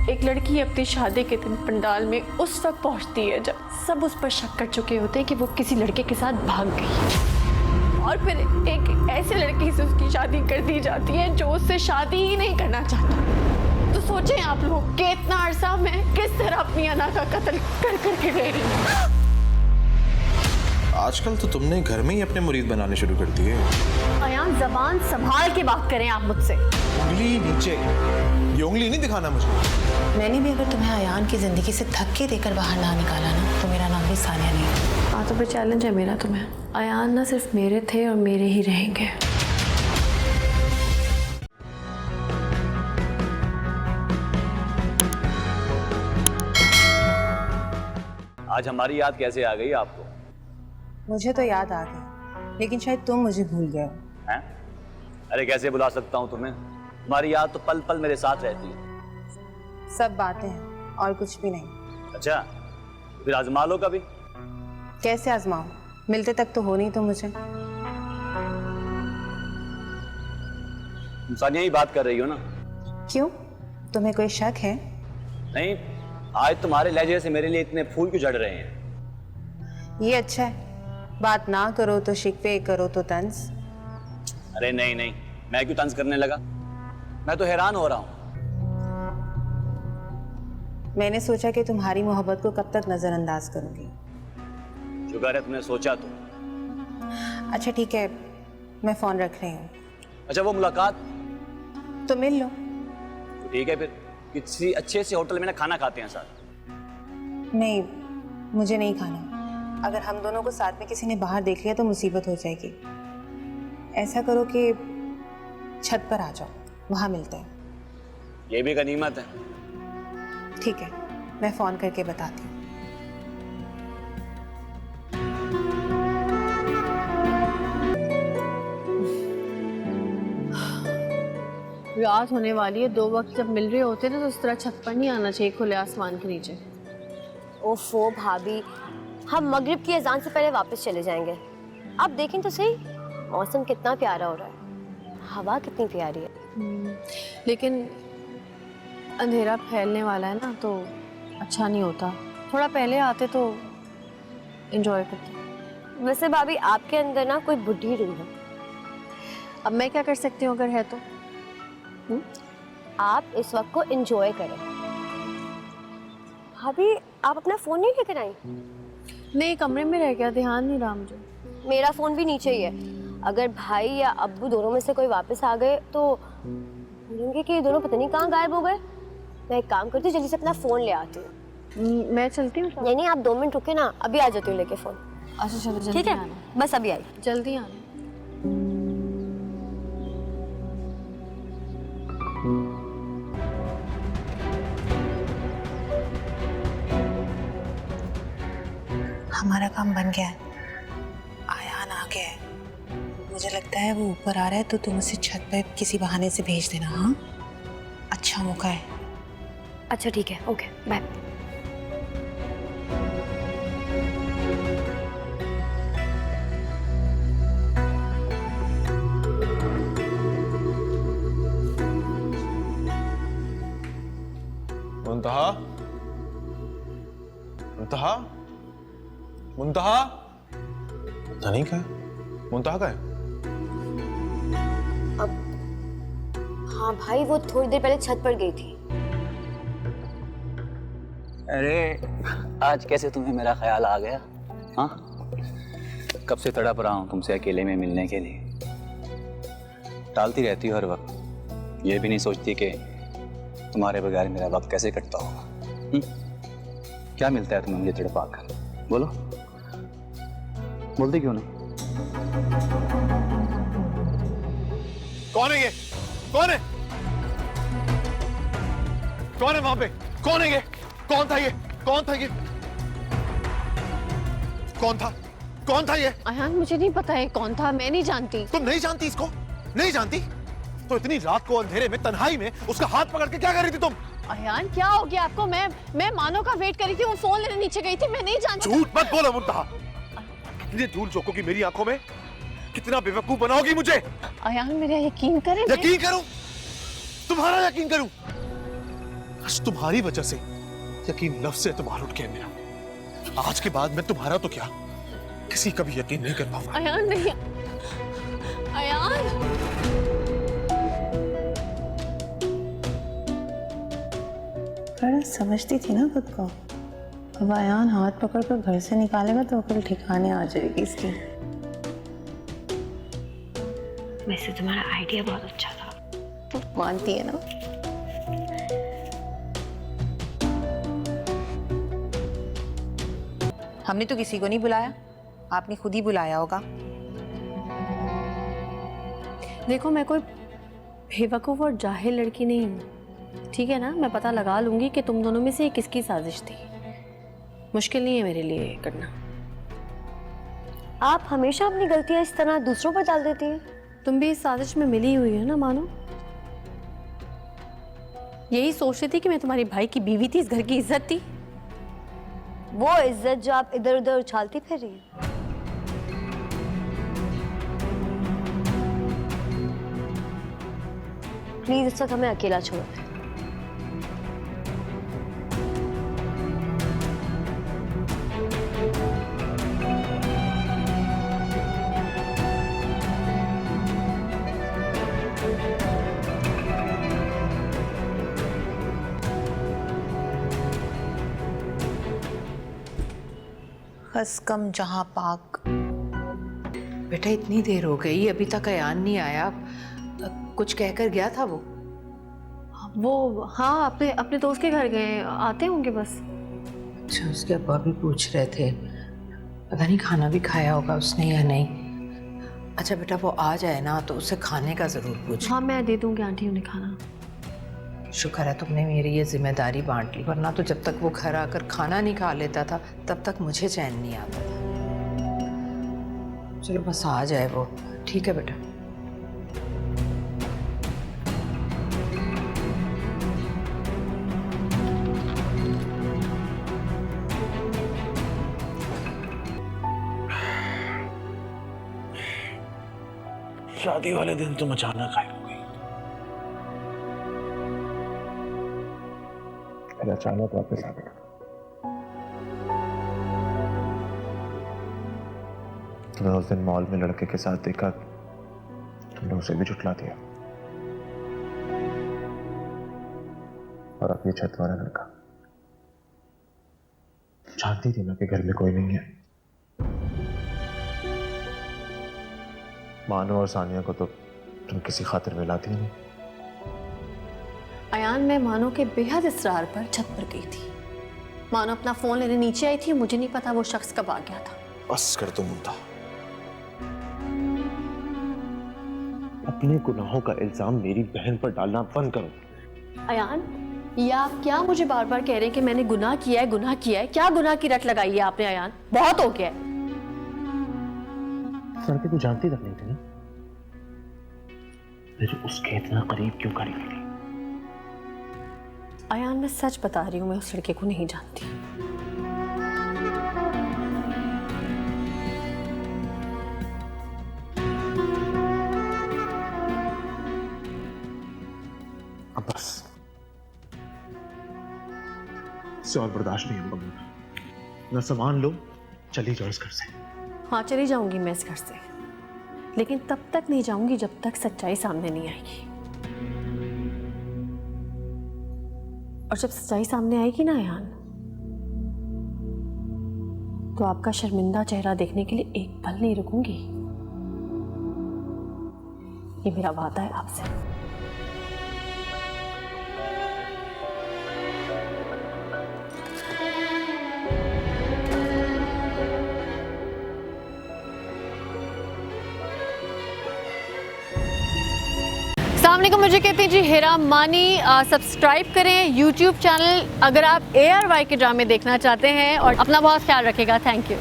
एक लड़की अपनी शादी के दिन पंडाल में उस वक्त पहुंचती है जब सब उस पर शक कर चुके होते हैं कि वो किसी लड़के के साथ भाग गई, और फिर एक ऐसे लड़की से उसकी शादी कर दी जाती है जो उससे शादी ही नहीं करना चाहता। तो सोचें आप लोग कि इतना अरसा मैं किस तरह अपनी अना का कत्ल कर करके रह रही हूँ। आजकल तो तुमने घर में ही अपने मुरीद बनाने शुरू कर दिए। अयान, जबान संभाल के बात करें आप मुझसे। उंगली नीचे, ये उंगली नहीं दिखाना मुझे। मैंने भी अगर तुम्हें अयान की जिंदगी से धक्के देकर बाहर ना निकाला ना, तो मेरा नाम भी सानिया नहीं। हाँ, तो फिर चैलेंज है मेरा तुम्हें। अयान ना सिर्फ मेरे थे और मेरे ही रहेंगे। आज हमारी याद कैसे आ गई आपको? मुझे तो याद आ गई, लेकिन शायद तुम मुझे भूल गए हो। हैं? अरे कैसे बुला सकता हूँ तुम्हें? तुम्हारी याद तो पल पल मेरे साथ रहती है। सब बातें हैं और कुछ भी नहीं। अच्छा, फिर आजमा लो कभी। कैसे आजमाओ? मिलते तक तो हो नहीं तुम मुझे। तुम सानिया ही बात कर रही हो ना? क्यों, तुम्हें कोई शक है? नहीं, आज तुम्हारे लहजे से मेरे लिए इतने फूल क्यों झड़ रहे हैं? ये अच्छा है, बात ना करो तो शिकवे, करो तो तंज। अरे नहीं नहीं, मैं क्यों तंज करने लगा? मैं तो हैरान हो रहा हूँ। मैंने सोचा कि तुम्हारी मोहब्बत को कब तक नजरअंदाज करूंगी। शुक्र है तुमने सोचा तो। अच्छा ठीक है, मैं फोन रख रही हूँ। अच्छा, वो मुलाकात तो मिल लो। तो ठीक है, फिर किसी अच्छे से होटल में ना खाना खाते हैं साथ। नहीं, मुझे नहीं खाना। अगर हम दोनों को साथ में किसी ने बाहर देख लिया तो मुसीबत हो जाएगी। ऐसा करो कि छत पर आ जाओ, वहां मिलते हैं। ये भी गनीमत है। ठीक है, मैं फोन करके बताती हूँ। रात होने वाली है, 2 वक्त जब मिल रहे होते ना तो इस तरह छत पर नहीं आना चाहिए खुले आसमान के नीचे। ओफो भाभी, हम मगरिब की अजान से पहले वापस चले जाएंगे। आप देखें तो सही, मौसम कितना प्यारा हो रहा है, हवा कितनी प्यारी है। लेकिन अंधेरा फैलने वाला है ना, तो अच्छा नहीं होता। थोड़ा पहले आते तो एंजॉय करते। वैसे भाभी, आपके अंदर ना कोई बुढ़ी रूह है। अब मैं क्या कर सकती हूँ अगर है तो? आप इस वक्त को एंजॉय करें। भाभी, आप अपना फोन नहीं लेकर आई? नहीं, कमरे में रह गया, ध्यान नहीं रहा मुझे। मेरा फोन भी नीचे ही है। अगर भाई या अब्बू दोनों में से कोई वापस आ गए तो बोलेंगे कि ये दोनों पता नहीं कहाँ गायब हो गए। मैं एक काम करती हूँ, जल्दी से अपना फोन ले आती हूँ। मैं चलती हूँ। नहीं नहीं, आप 2 मिनट रुके ना, अभी आ जाती हूँ लेके फोन। अच्छा चलो, जल्दी ठीक है, आना। बस अभी आई। जल्दी आना। हमारा काम बन गया है, आयान आ गया है। मुझे लगता है वो ऊपर आ रहा है, तो तुम उसे छत पे किसी बहाने से भेज देना। हाँ, अच्छा मौका है। अच्छा ठीक है, ओके बाय। मुंतहा, मुंतहा, मुंतहा, पता नहीं क्या है। मुंतहा का है? हाँ भाई, वो थोड़ी देर पहले छत पर गई थी। अरे आज कैसे तुम्हें मेरा ख्याल आ गया? हाँ, कब से तड़प रहा हूँ तुमसे अकेले में मिलने के लिए। टालती रहती हो हर वक्त, ये भी नहीं सोचती कि तुम्हारे बगैर मेरा वक्त कैसे कटता होगा। क्या मिलता है तुम्हें मुझे तड़पा कर? बोलो, बोलती क्यों नहीं? कौन है ये? कौन है? कौन है वहां पे? कौन है ये? कौन था ये? कौन था ये? कौन था? कौन था ये? अयान, मुझे नहीं पता है कौन था, मैं नहीं जानती। तुम नहीं जानती इसको? नहीं जानती? तो इतनी रात को अंधेरे में तन्हाई में उसका हाथ पकड़ के क्या कर रही थी तुम? अयान, क्या हो गया आपको? मैं मानो का वेट करी थी, वो फोन लेने नीचे गई थी, मैं नहीं जानती। झूठ मत बोलो मुंतहा। कितनी धूल झोंकोगी मेरी आंखों में, कितना बेवकूफ बनाओगी मुझे। अयान, मेरा यकीन करें। यकीन करूं? तुम्हारा यकीन करूं? आज तुम्हारी वजह से यकीन लफ्ज़ से एतबार उठ गया मेरा। आज के बाद मैं तुम्हारा तो क्या किसी का भी यकीन नहीं कर पाऊंगा। अयान नहीं, अयान। बड़ा समझती थी ना खुद को। अब अयान हाथ पकड़कर घर से निकालेगा तो अकल ठिकाने आ जाएगी इसकी। वैसे तुम्हारा आइडिया बहुत अच्छा था। तो मानती है ना। हमने तो किसी को नहीं बुलाया, आपने खुद ही बुलाया होगा। देखो मैं कोई बेवकूफ़ और जाहिल लड़की नहीं हूँ, ठीक है ना। मैं पता लगा लूंगी कि तुम दोनों में से किसकी साजिश थी। मुश्किल नहीं है मेरे लिए करना। आप हमेशा अपनी गलतियां इस तरह दूसरों पर डाल देती हैं। तुम भी इस साजिश में मिली हुई हो ना मानो। यही सोच रही थी कि मैं तुम्हारी भाई की बीवी थी, इस घर की इज्जत थी। वो इज्जत जो आप इधर उधर उछालती फिर रही हैं। प्लीज इस वक्त हमें अकेला छोड़ दें। हस कम जहां पाक। बेटा इतनी देर हो गई, अभी तक अयान नहीं आया। कुछ कहकर गया था वो? हाँ अपने अपने दोस्त के घर गए, आते होंगे बस। अच्छा, उसके अब्बा भी पूछ रहे थे, पता नहीं खाना भी खाया होगा उसने या नहीं। अच्छा बेटा, वो आ जाए ना तो उसे खाने का जरूर पूछ। हाँ मैं दे दूंगी आंटी उन्हें खाना। शुक्र है तुमने मेरी ये जिम्मेदारी बांट ली, वरना तो जब तक वो घर आकर खाना नहीं खा लेता था तब तक मुझे चैन नहीं आता था। चलो बस आ जाए वो, ठीक है बेटा। शादी वाले दिन तुम अचानक गायब हो गई। फिर अचानक वापस आ गई। तुम्हें उस दिन मॉल में लड़के के साथ देखा, तुमने उसे भी झुठला दिया। और अब ये छत वाला लड़का, जानती थी ना कि घर में कोई नहीं है। मानो और सानिया को तो तुम किसी खातिर मिलाती नहीं। अयान, मैं मानो के बेहद इसरार पर छत पर गई थी। मानो अपना फोन लेने नीचे आई थी, मुझे नहीं पता वो शख्स कब आ गया था। बस कर तुम मुद्दा। अपने गुनाहों का इल्जाम मेरी बहन पर डालना बंद करो। अयान, ये आप क्या मुझे बार बार कह रहे हैं कि मैंने गुनाह किया है, गुनाह किया है? क्या गुनाह की रट लगाई है आपने अयान? बहुत हो गया है। लड़के को जानती तक नहीं थी ना, फिर उसके इतना करीब क्यों करी थी? अयान मैं सच बता रही हूँ, मैं उस लड़के को नहीं जानती। अब बस इससे और बर्दाश्त नहीं होगा मुझे। ना सामान लो, चली जाओ इस घर से। हाँ चली जाऊंगी मैं इस घर से, लेकिन तब तक नहीं जाऊंगी जब तक सच्चाई सामने नहीं आएगी। और जब सच्चाई सामने आएगी ना अयान, तो आपका शर्मिंदा चेहरा देखने के लिए एक पल नहीं रुकूंगी। ये मेरा वादा है आपसे। सामने को मुझे कहते हैं जी हेरा मानी। सब्सक्राइब करें YouTube चैनल अगर आप ARY के ड्रामे देखना चाहते हैं, और अपना बहुत ख्याल रखिएगा। Thank you.